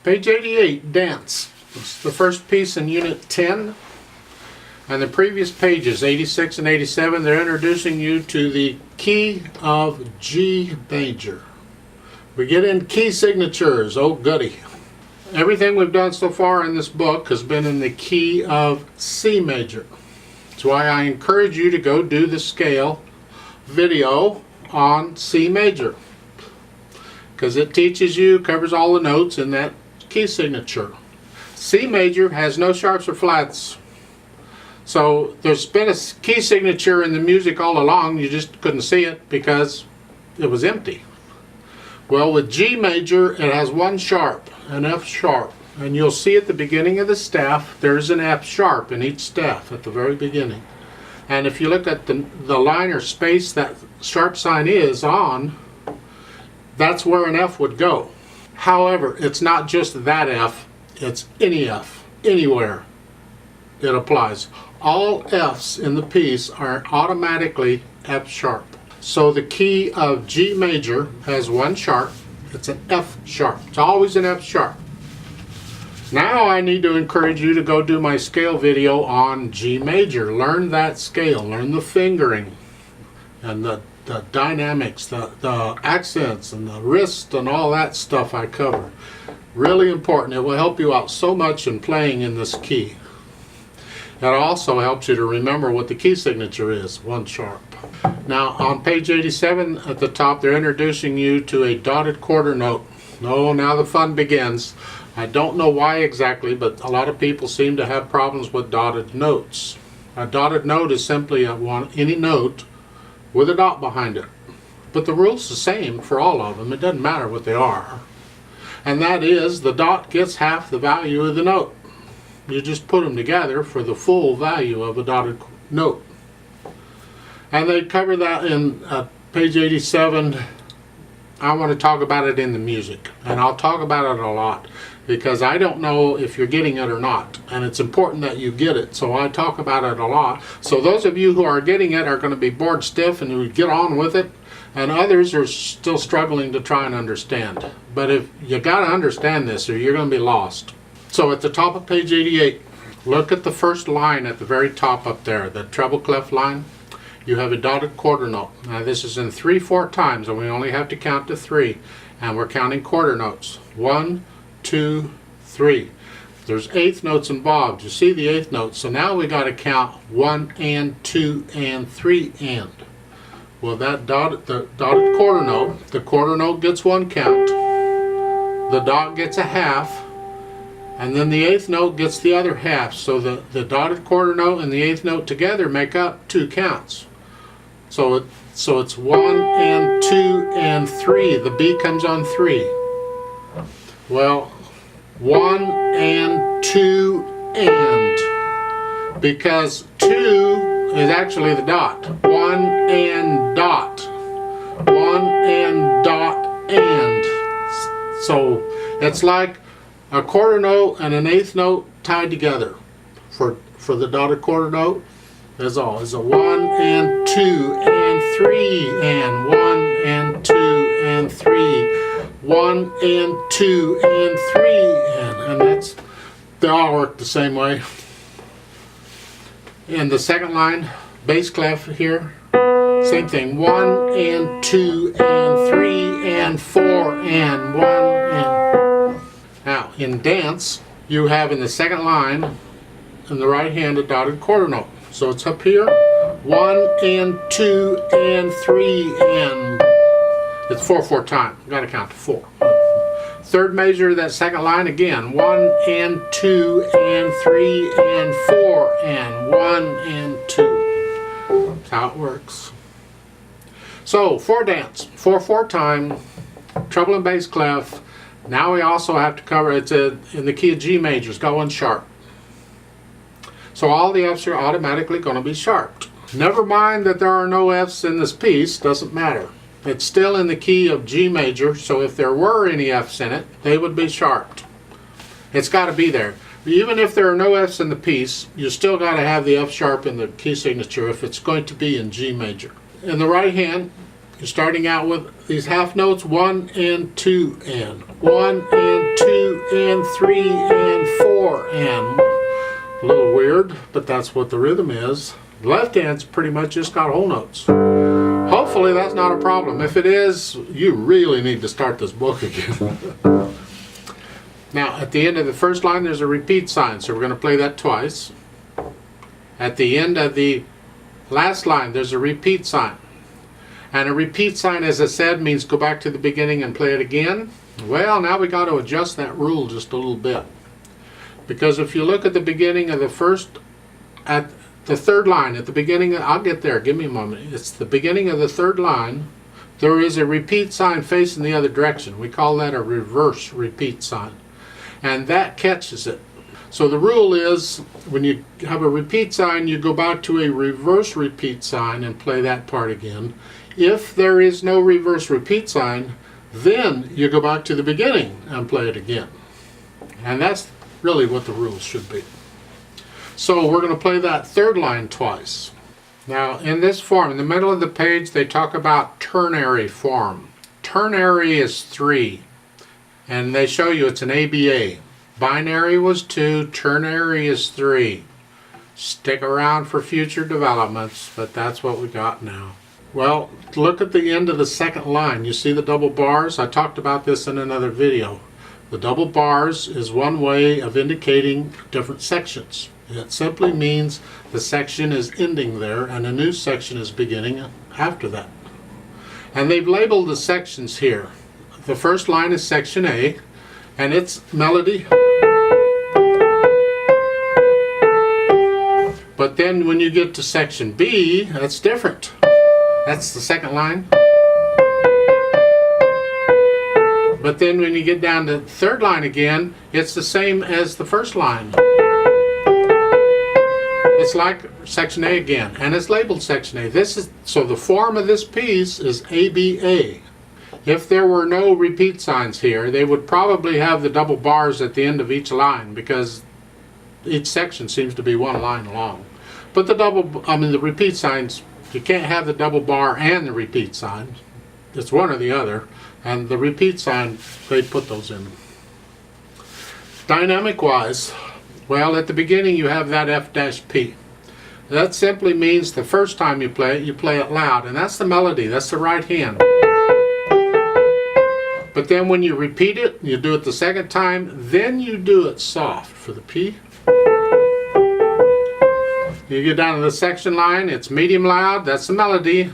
Page 88, Dance. It's the first piece in Unit 10. And the previous pages, 86 and 87, they're introducing you to the key of G major. We get in key signatures, oh goody. Everything we've done so far in this book has been in the key of C major. That's why I encourage you to go do the scale video on C major, because it teaches you, covers all the notes in that key signature. C major has no sharps or flats. So there's been a key signature in the music all along, you just couldn't see it because it was empty. Well, with G major, it has one sharp, an F sharp. And you'll see at the beginning of the staff, there's an F sharp in each staff at the very beginning. And if you look at the line or space that sharp sign is on, that's where an F would go. However, it's not just that F, it's any F, anywhere it applies. All F's in the piece are automatically F sharp. So the key of G major has one sharp, it's an F sharp. It's always an F sharp. Now I need to encourage you to go do my scale video on G major. Learn that scale, learn the fingering and the dynamics, the accents and the wrist and all that stuff I cover. Really important. It will help you out so much in playing in this key. It also helps you to remember what the key signature is, one sharp. Now on page 87 at the top, they're introducing you to a dotted quarter note. Oh, now the fun begins. I don't know why exactly, but a lot of people seem to have problems with dotted notes. A dotted note is simply any note with a dot behind it. But the rule's the same for all of them. It doesn't matter what they are. And that is, the dot gets half the value of the note. You just put them together for the full value of a dotted note. And they cover that in page 87. I want to talk about it in the music. And I'll talk about it a lot, because I don't know if you're getting it or not. And it's important that you get it, so I talk about it a lot. So those of you who are getting it are going to be bored stiff and you get on with it. And others are still struggling to try and understand. But if you got to understand this or you're going to be lost. So at the top of page 88, look at the first line at the very top up there, the treble clef line. You have a dotted quarter note. Now this is in 3/4 times, and we only have to count to 3. And we're counting quarter notes. 1, 2, 3. There's eighth notes involved. You see the eighth note. So now we got to count 1 and 2 and 3 and. Well, the dotted quarter note, the quarter note gets one count. The dot gets a half. And then the eighth note gets the other half. So the dotted quarter note and the eighth note together make up 2 counts. So it's 1 and 2 and 3. The B comes on 3. Well, 1 and 2 and. Because 2 is actually the dot. 1 and dot. 1 and dot and. So it's like a quarter note and an eighth note tied together. For the dotted quarter note, that's all. It's a 1 and 2 and 3 and 1 and 2 and 3. 1 and 2 and 3 and they all work the same way. In the second line, bass clef here, same thing. 1 and 2 and 3 and 4 and 1 and. Now in dance, you have in the second line in the right hand a dotted quarter note. So it's up here, 1 and 2 and 3 and. It's 4/4 time. You got to count to 4. Third measure of that second line again, 1 and 2 and 3 and 4 and 1 and 2. That's how it works. So for dance, 4/4 time, treble and bass clef. Now we also have to cover it's in the key of G major. It's got one sharp. So all the F's are automatically going to be sharped. Never mind that there are no F's in this piece, doesn't matter. It's still in the key of G major, so if there were any F's in it, they would be sharped. It's got to be there. Even if there are no F's in the piece, you still got to have the F sharp in the key signature if it's going to be in G major. In the right hand, you're starting out with these half notes, 1 and 2 and 1 and 2 and 3 and 4 and. A little weird, but that's what the rhythm is. The left hand's pretty much just got whole notes. Hopefully that's not a problem. If it is, you really need to start this book again. Now at the end of the first line there's a repeat sign, so we're going to play that twice. At the end of the last line there's a repeat sign. And a repeat sign, as I said, means go back to the beginning and play it again. Well, now we got to adjust that rule just a little bit. Because if you look at the beginning of the third line, at the beginning, I'll get there, give me a moment. It's the beginning of the third line. There is a repeat sign facing the other direction. We call that a reverse repeat sign. And that catches it. So the rule is, when you have a repeat sign, you go back to a reverse repeat sign and play that part again. If there is no reverse repeat sign, then you go back to the beginning and play it again. And that's really what the rules should be. So we're going to play that third line twice. Now in this form, in the middle of the page, they talk about ternary form. Ternary is 3, and they show you it's an ABA. Binary was 2, ternary is 3. Stick around for future developments, but that's what we got now. Well, look at the end of the second line. You see the double bars? I talked about this in another video. The double bars is one way of indicating different sections. It simply means the section is ending there and a new section is beginning after that. And they've labeled the sections here. The first line is section A, and its melody. But then when you get to section B, that's different. That's the second line. But then when you get down to the third line again, it's the same as the first line. It's like section A again, and it's labeled section A. So the form of this piece is ABA. If there were no repeat signs here, they would probably have the double bars at the end of each line, because each section seems to be one line long. But the repeat signs, you can't have the double bar and the repeat sign. It's one or the other. And the repeat sign, they put those in. Dynamic wise, well, at the beginning you have that F-P. That simply means the first time you play it loud, and that's the melody, that's the right hand. But then when you repeat it, you do it the second time, then you do it soft for the P. You get down to the section line, it's medium loud, that's the melody.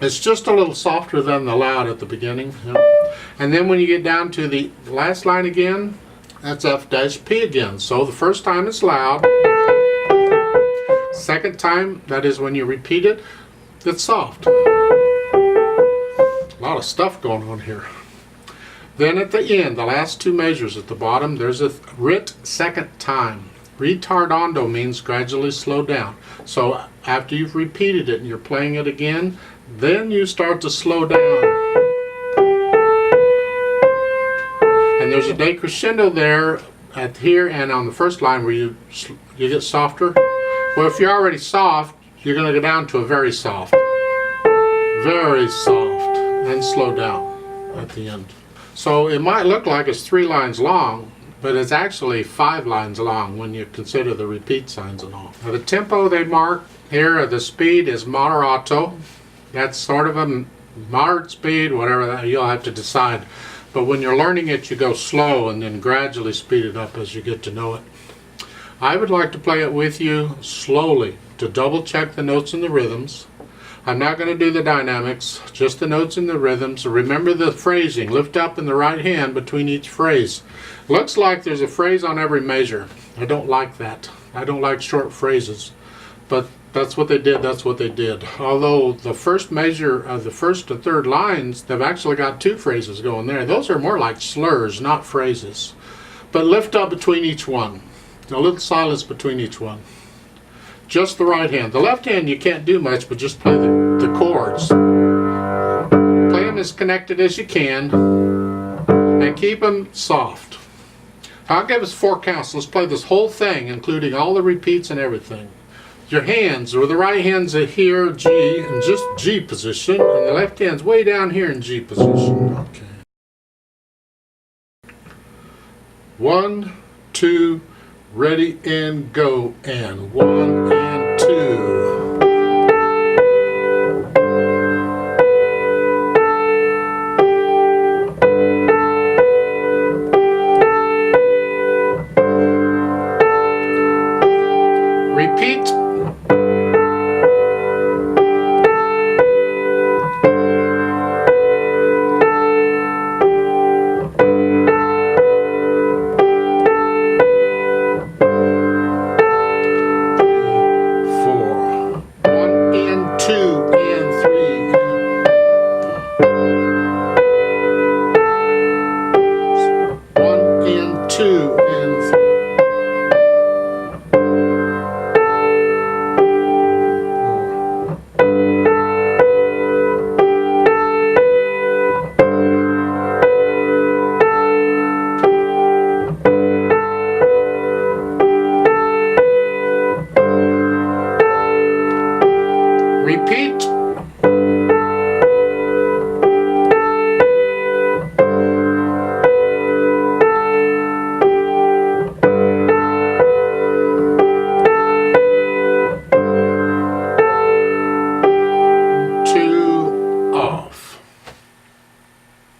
It's just a little softer than the loud at the beginning. And then when you get down to the last line again, that's F-P again. So the first time it's loud. Second time, that is when you repeat it, it's soft. A lot of stuff going on here. Then at the end, the last two measures at the bottom, there's a rit second time. Retardando means gradually slow down. So after you've repeated it and you're playing it again, then you start to slow down. And there's a decrescendo there at here and on the first line where you get softer. Well, if you're already soft, you're going to go down to a very soft, and slow down at the end. So it might look like it's 3 lines long, but it's actually 5 lines long when you consider the repeat signs and all. Now the tempo they mark here, the speed is moderato. That's sort of a moderate speed, whatever that, you'll have to decide. But when you're learning it, you go slow and then gradually speed it up as you get to know it. I would like to play it with you slowly to double check the notes and the rhythms. I'm not going to do the dynamics, just the notes and the rhythms. Remember the phrasing, lift up in the right hand between each phrase. Looks like there's a phrase on every measure. I don't like that. I don't like short phrases. But that's what they did, that's what they did. Although the first measure of the first and third lines, they've actually got 2 phrases going there. Those are more like slurs, not phrases. But lift up between each one. A little silence between each one. Just the right hand. The left hand you can't do much, but just play the chords. Play them as connected as you can, and keep them soft. I'll give us 4 counts. Let's play this whole thing, including all the repeats and everything. your hands, or the right hand's here, G, in just G position, and the left hand's way down here in G position. Okay. 1, 2, ready and go, and 1 and 2. Repeat. Repeat.